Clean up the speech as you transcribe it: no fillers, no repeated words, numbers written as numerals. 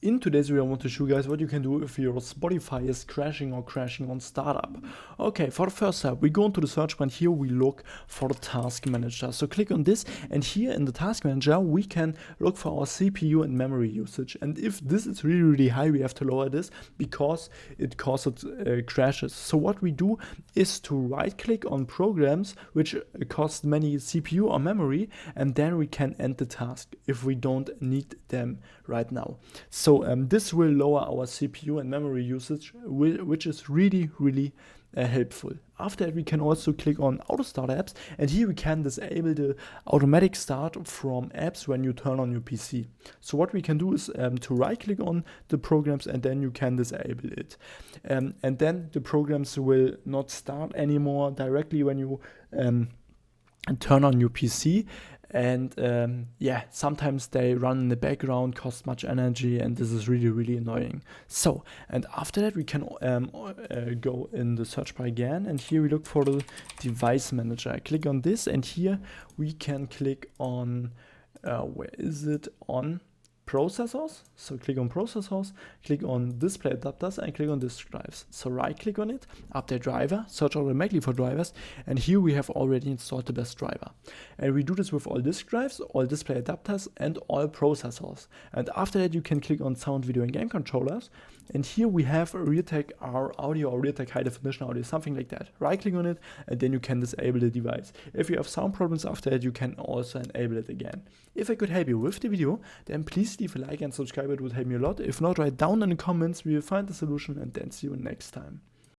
In today's video I want to show you guys what you can do if your Spotify is crashing or crashing on startup. Okay, for the first step, we go into the search bar and here we look for the task manager. So click on this, and here in the task manager we can look for our CPU and memory usage. And if this is really high, we have to lower this because it causes crashes. So what we do is to right click on programs which cost many CPU or memory, and then we can end the task if we don't need them right now. So this will lower our CPU and memory usage, which is really helpful. After that, we can also click on auto start apps, and here we can disable the automatic start from apps when you turn on your PC. So what we can do is to right click on the programs, and then you can disable it, and then the programs will not start anymore directly when you turn on your PC. And yeah, sometimes they run in the background, cost much energy, and this is really annoying. So, and after that we can go in the search bar again, and here we look for the device manager. Click on this, and here we can click on where is it, on processors. So click on processors, click on display adapters, and click on disk drives. So right click on it, update driver, search automatically for drivers, and here we have already installed the best driver. And we do this with all disk drives, all display adapters, and all processors. And after that you can click on sound, video, and game controllers, and here we have Realtek R audio or Realtek high definition audio, something like that. Right click on it, and then you can disable the device. If you have sound problems after that, you can also enable it again. If I could help you with the video, then please leave a like and subscribe, it would help me a lot. If not, write down in the comments, we will find the solution, and then see you next time.